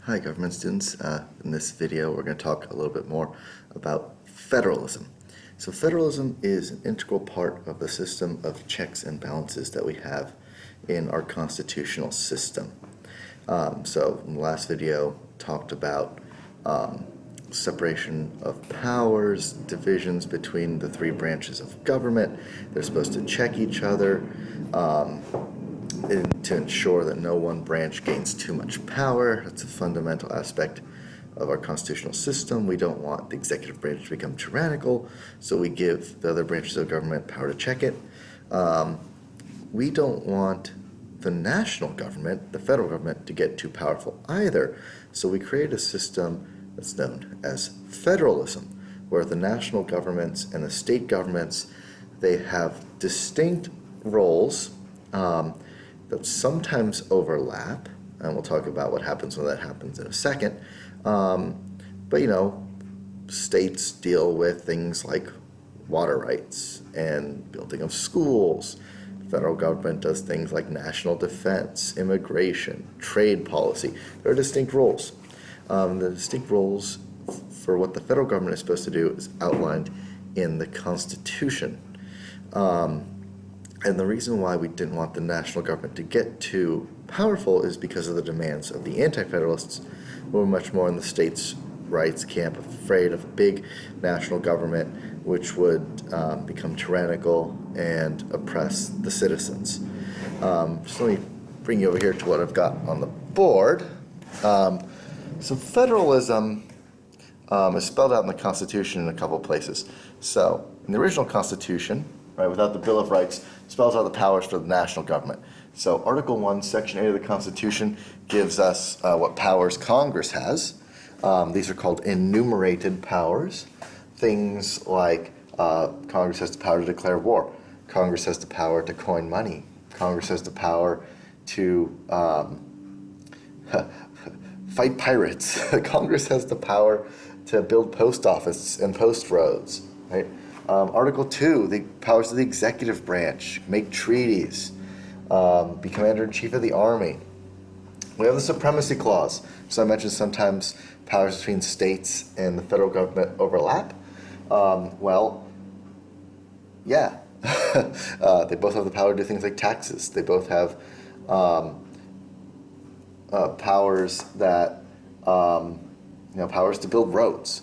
Hi government students. In this video we're going to talk a little bit more about federalism. So federalism is an integral part of the system of checks and balances that we have in our constitutional system. So in the last video talked about separation of powers, divisions between the three branches of government. They're supposed to check each other to ensure that no one branch gains too much power. That's a fundamental aspect of our constitutional system. We don't want the executive branch to become tyrannical, so we give the other branches of government power to check it. We don't want the national government, the federal government, to get too powerful either. So we create a system that's known as federalism, where the national governments and the state governments, they have distinct roles that sometimes overlap, and we'll talk about what happens when that happens in a second. But states deal with things like water rights and building of schools. Federal government does things like national defense, immigration, trade policy. There are distinct roles. The distinct roles for what the federal government is supposed to do is outlined in the Constitution. And the reason why we didn't want the national government to get too powerful is because of the demands of the anti-federalists, who were much more in the states' rights camp, afraid of a big national government which would become tyrannical and oppress the citizens. Just let me bring you over here to what I've got on the board. So federalism is spelled out in the Constitution in a couple places. So in the original Constitution, right, without the Bill of Rights, spells out the powers for the national government. So Article 1, Section 8 of the Constitution gives us what powers Congress has. These are called enumerated powers. Things like Congress has the power to declare war. Congress has the power to coin money. Congress has the power to fight pirates. Congress has the power to build post offices and post roads, right? Article 2, the powers of the executive branch, make treaties, be commander-in-chief of the army. We have the Supremacy Clause. So I mentioned sometimes powers between states and the federal government overlap. They both have the power to do things like taxes. They both have powers that, powers to build roads.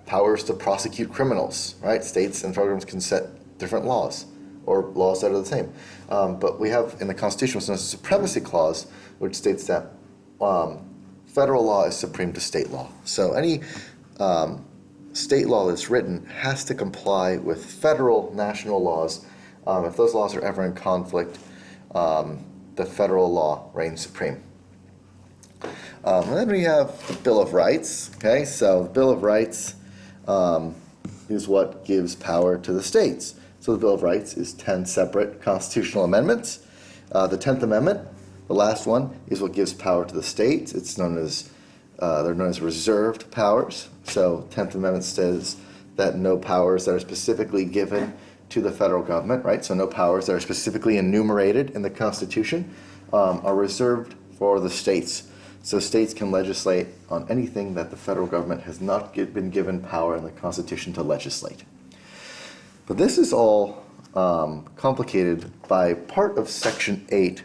Powers to prosecute criminals, right? States and programs can set different laws or laws that are the same. But we have in the Constitution what's known as the Supremacy Clause, which states that federal law is supreme to state law. So any state law that's written has to comply with federal national laws. If those laws are ever in conflict, the federal law reigns supreme. And then we have the Bill of Rights. Okay, so the Bill of Rights is what gives power to the states. So the Bill of Rights is 10 separate constitutional amendments. The 10th Amendment, the last one, is what gives power to the states. It's known as, they're known as reserved powers. So 10th Amendment says that no powers that are specifically given to the federal government, right? So no powers that are specifically enumerated in the Constitution are reserved for the states. So states can legislate on anything that the federal government has not been given power in the Constitution to legislate. But this is all complicated by part of Section 8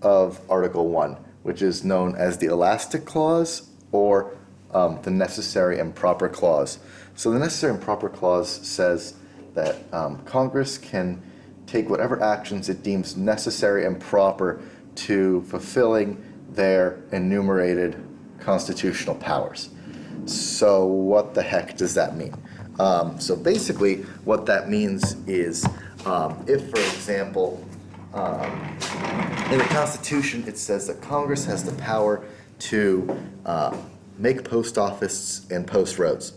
of Article 1, which is known as the Elastic Clause or the Necessary and Proper Clause. So the Necessary and Proper Clause says that Congress can take whatever actions it deems necessary and proper to fulfilling their enumerated constitutional powers. So what the heck does that mean? So basically what that means is if, for example, in the Constitution it says that Congress has the power to make post office and post roads.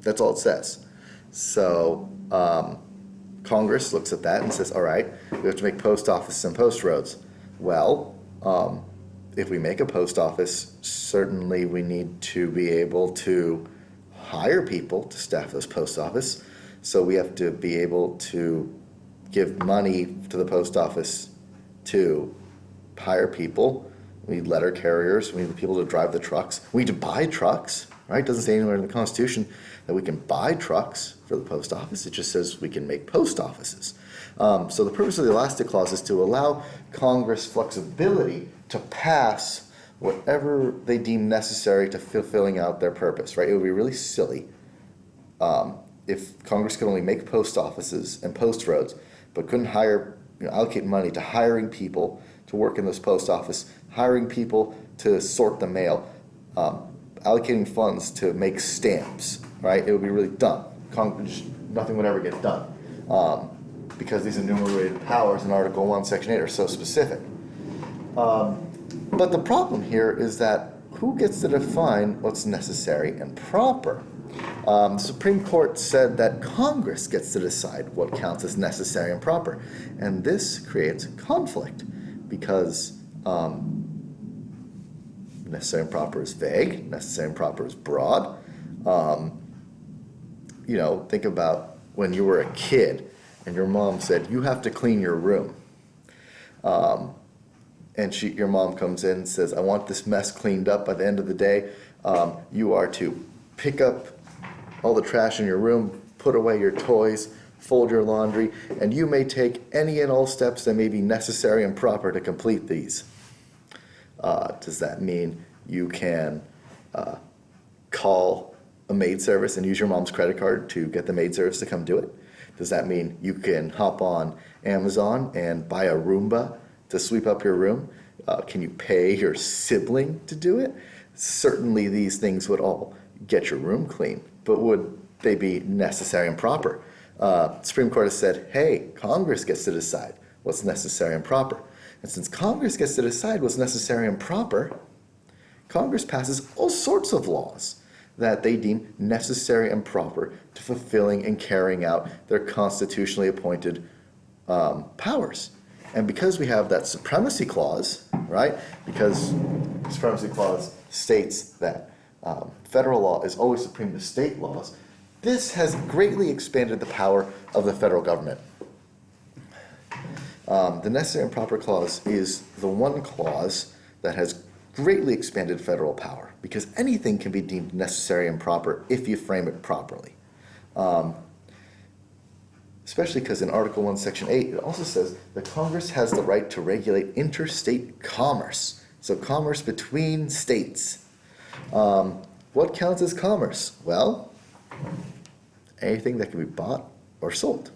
That's all it says. So Congress looks at that and says, all right, we have to make post offices and post roads. Well, if we make a post office, certainly we need to be able to hire people to staff this post office. So we have to be able to give money to the post office to hire people We need letter carriers. We need the people to drive the trucks. We need to buy trucks, right? It doesn't say anywhere in the Constitution that we can buy trucks for the post office. It just says we can make post offices. So the purpose of the elastic clause is to allow Congress flexibility to pass whatever they deem necessary to fulfilling out their purpose, right? It would be really silly if Congress could only make post offices and post roads, but couldn't allocate money to hiring people to work in this post office, hiring people to sort the mail, allocating funds to make stamps, right? It would be really dumb. Nothing would ever get done because these enumerated powers in Article 1, Section 8 are so specific. But the problem here is that who gets to define what's necessary and proper? The Supreme Court said that Congress gets to decide what counts as necessary and proper. And this creates conflict because necessary and proper is vague, necessary and proper is broad. Think about when you were a kid and your mom said, you have to clean your room. And your mom comes in and says, I want this mess cleaned up by the end of the day. You are to pick up all the trash in your room, put away your toys, fold your laundry, and you may take any and all steps that may be necessary and proper to complete these. Does that mean you can call a maid service and use your mom's credit card to get the maid service to come do it? Does that mean you can hop on Amazon and buy a Roomba to sweep up your room? Can you pay your sibling to do it? Certainly these things would all get your room clean, but would they be necessary and proper? Supreme Court has said, hey, Congress gets to decide what's necessary and proper. And since Congress gets to decide what's necessary and proper, Congress passes all sorts of laws that they deem necessary and proper to fulfilling and carrying out their constitutionally appointed powers. And because we have that supremacy clause, right? Because the supremacy clause states that federal law is always supreme to state laws, this has greatly expanded the power of the federal government. The necessary and proper clause is the one clause that has greatly expanded federal power because anything can be deemed necessary and proper if you frame it properly. Especially because in Article 1, Section 8, it also says that Congress has the right to regulate interstate commerce. So commerce between states. What counts as commerce? Well, anything that can be bought or sold.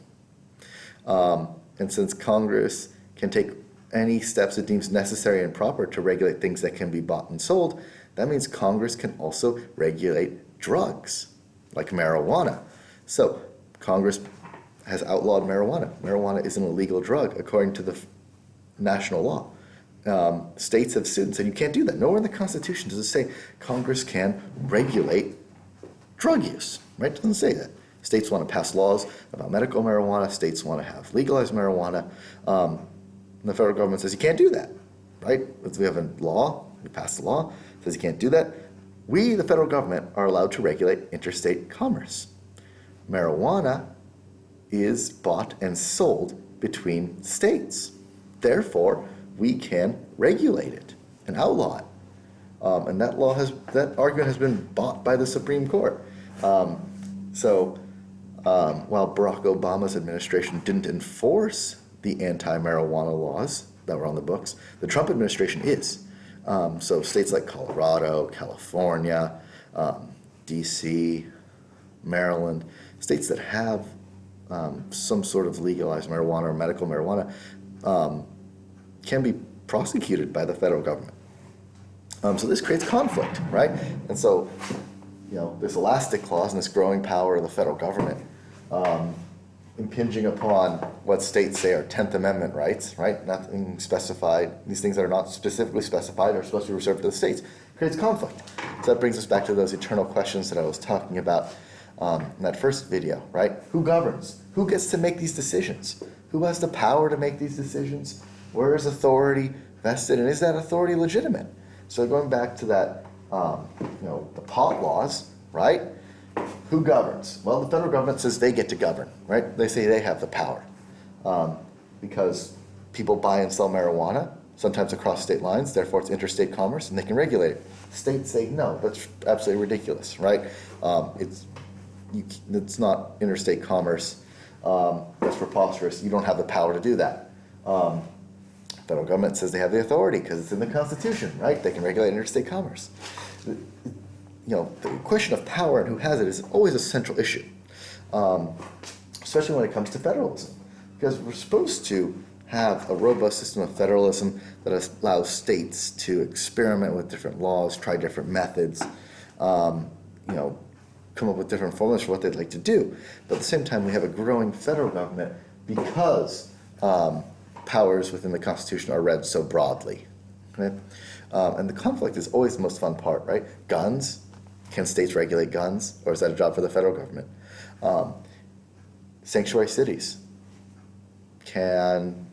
And since Congress can take any steps it deems necessary and proper to regulate things that can be bought and sold, that means Congress can also regulate drugs, like marijuana. So Congress has outlawed marijuana. Marijuana is an illegal drug according to the national law. States have sued and said you can't do that. Nowhere in the Constitution does it say Congress can regulate drug use, right? It doesn't say that. States want to pass laws about medical marijuana. States want to have legalized marijuana. And the federal government says you can't do that, right? We have a law, we passed a law, says you can't do that. We, the federal government, are allowed to regulate interstate commerce. Marijuana is bought and sold between states. Therefore, we can regulate it and outlaw it. And that argument has been bought by the Supreme Court. While Barack Obama's administration didn't enforce the anti-marijuana laws that were on the books, the Trump administration is. So states like Colorado, California, DC, Maryland, states that have some sort of legalized marijuana or medical marijuana can be prosecuted by the federal government. So this creates conflict, right? And so, this elastic clause and this growing power of the federal government impinging upon what states say are 10th Amendment rights, right? Nothing specified. These things that are not specifically specified are supposed to be reserved to the states. Creates conflict. So that brings us back to those eternal questions that I was talking about in that first video, right? Who governs? Who gets to make these decisions? Who has the power to make these decisions? Where is authority vested, and is that authority legitimate? So going back to that, the pot laws, right? Who governs? Well, the federal government says they get to govern, right? They say they have the power because people buy and sell marijuana, sometimes across state lines, therefore it's interstate commerce, and they can regulate it. States say, no, that's absolutely ridiculous, right? It's not interstate commerce. That's preposterous. You don't have the power to do that. Federal government says they have the authority because it's in the Constitution, right? They can regulate interstate commerce. The question of power and who has it is always a central issue, especially when it comes to federalism, because we're supposed to have a robust system of federalism that allows states to experiment with different laws, try different methods, come up with different formulas for what they'd like to do. But at the same time, we have a growing federal government because powers within the Constitution are read so broadly. Okay? And the conflict is always the most fun part, right? Guns. Can states regulate guns, or is that a job for the federal government? Sanctuary cities. Can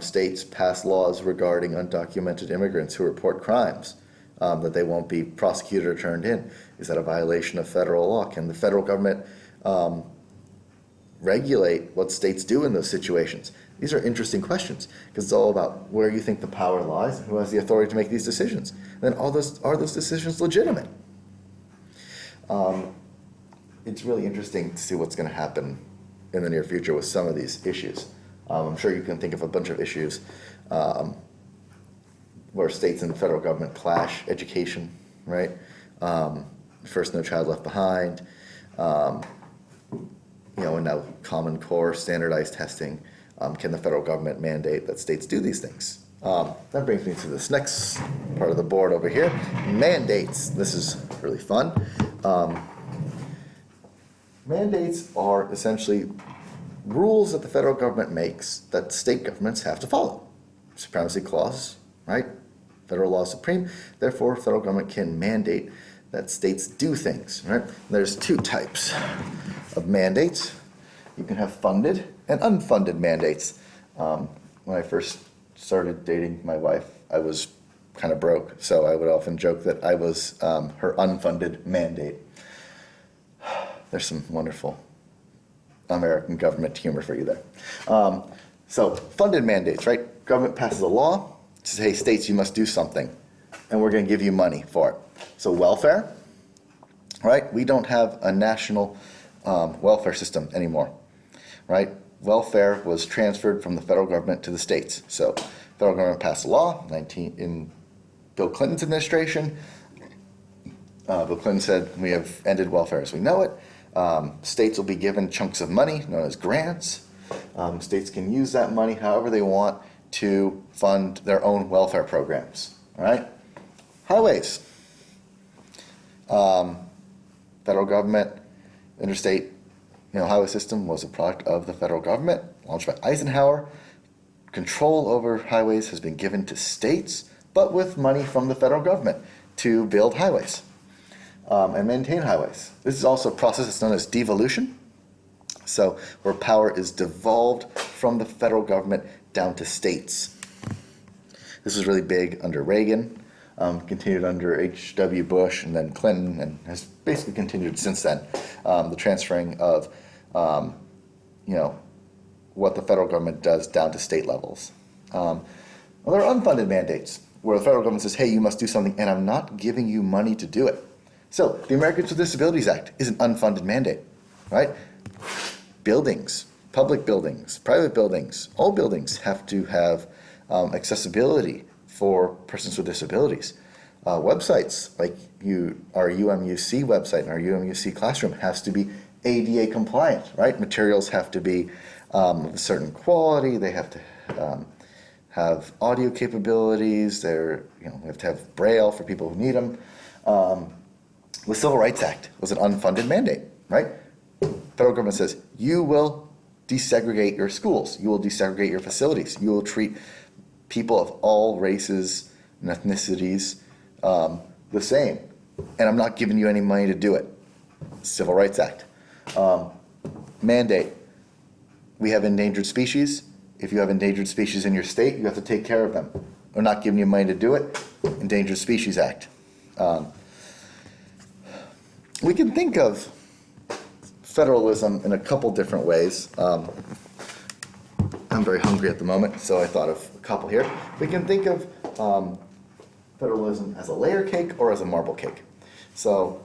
states pass laws regarding undocumented immigrants who report crimes that they won't be prosecuted or turned in? Is that a violation of federal law? Can the federal government regulate what states do in those situations? These are interesting questions because it's all about where you think the power lies and who has the authority to make these decisions. And then are those decisions legitimate? It's really interesting to see what's going to happen in the near future with some of these issues. I'm sure you can think of a bunch of issues where states and the federal government clash. Education, right? First, No Child Left Behind, and now Common Core, standardized testing. Can the federal government mandate that states do these things? That brings me to this next part of the board over here, mandates. This is really fun. Mandates are essentially rules that the federal government makes that state governments have to follow. Supremacy clause, right? Federal law is supreme, therefore federal government can mandate that states do things, right? There's two types of mandates. You can have funded and unfunded mandates. When I first started dating my wife, I was kind of broke, so I would often joke that I was her unfunded mandate. There's some wonderful American government humor for you there. So funded mandates, right? Government passes a law, says, hey, states, you must do something, and we're going to give you money for it. So welfare, right? We don't have a national welfare system anymore, right? Welfare was transferred from the federal government to the states. So federal government passed a law in Bill Clinton's administration. Bill Clinton said, we have ended welfare as we know it. States will be given chunks of money known as grants. States can use that money however they want to fund their own welfare programs. All right? Highways. Federal government, interstate highway system was a product of the federal government, launched by Eisenhower. Control over highways has been given to states, but with money from the federal government to build highways. And maintain highways. This is also a process that's known as devolution. So where power is devolved from the federal government down to states. This was really big under Reagan, continued under H.W. Bush and then Clinton, and has basically continued since then. The transferring of, what the federal government does down to state levels. Well, there are unfunded mandates where the federal government says, hey, you must do something, and I'm not giving you money to do it. So the Americans with Disabilities Act is an unfunded mandate, right? Buildings, public buildings, private buildings, all buildings have to have accessibility for persons with disabilities. Websites, like our UMUC website and our UMUC classroom has to be ADA compliant, right? Materials have to be of a certain quality. They have to have audio capabilities. We have to have Braille for people who need them. The Civil Rights Act was an unfunded mandate, right? Federal government says, you will desegregate your schools, you will desegregate your facilities, you will treat people of all races and ethnicities the same, and I'm not giving you any money to do it. Civil Rights Act. Mandate. We have endangered species. If you have endangered species in your state, you have to take care of them. We're not giving you money to do it. Endangered Species Act. We can think of federalism in a couple different ways. I'm I'm very hungry at the moment, so I thought of a couple here. We can think of federalism as a layer cake or as a marble cake. So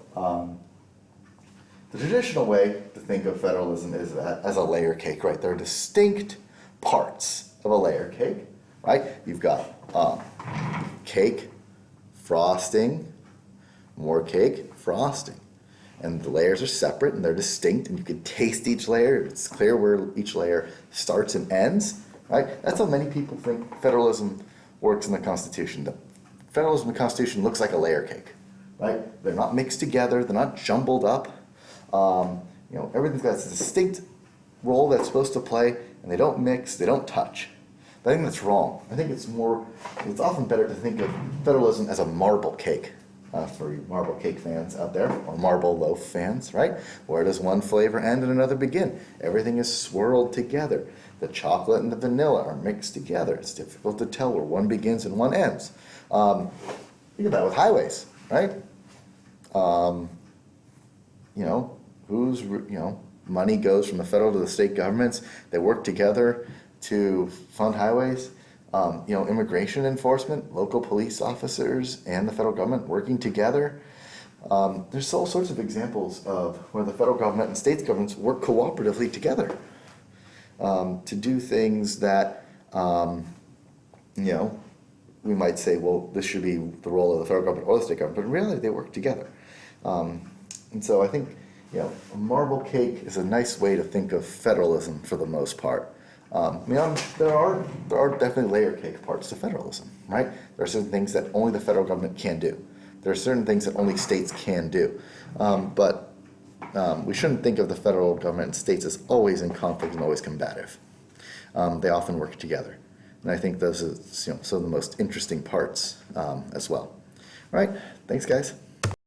the traditional way to think of federalism is as a layer cake, right? There are distinct parts of a layer cake, right? You've got cake, frosting, more cake, frosting. And the layers are separate and they're distinct, and you can taste each layer. It's clear where each layer starts and ends, right? That's how many people think federalism works in the Constitution. The federalism in the Constitution looks like a layer cake, right? They're not mixed together, they're not jumbled up. Everything's got a distinct role that's supposed to play, and they don't mix, they don't touch. But I think that's wrong. I think it's often better to think of federalism as a marble cake. For you marble cake fans out there, or marble loaf fans, right? Where does one flavor end and another begin? Everything is swirled together. The chocolate and the vanilla are mixed together. It's difficult to tell where one begins and one ends. Think about it with highways, right? Money goes from the federal to the state governments. They work together to fund highways. Immigration enforcement, local police officers, and the federal government working together. There's all sorts of examples of where the federal government and state governments work cooperatively together to do things that, we might say, well, this should be the role of the federal government or the state government, but in reality, they work together. And so I think, a marble cake is a nice way to think of federalism for the most part. There are definitely layer cake parts to federalism, right? There are certain things that only the federal government can do. There are certain things that only states can do. But we shouldn't think of the federal government and states as always in conflict and always combative. They often work together. And I think those are some of the most interesting parts as well. All right, thanks guys.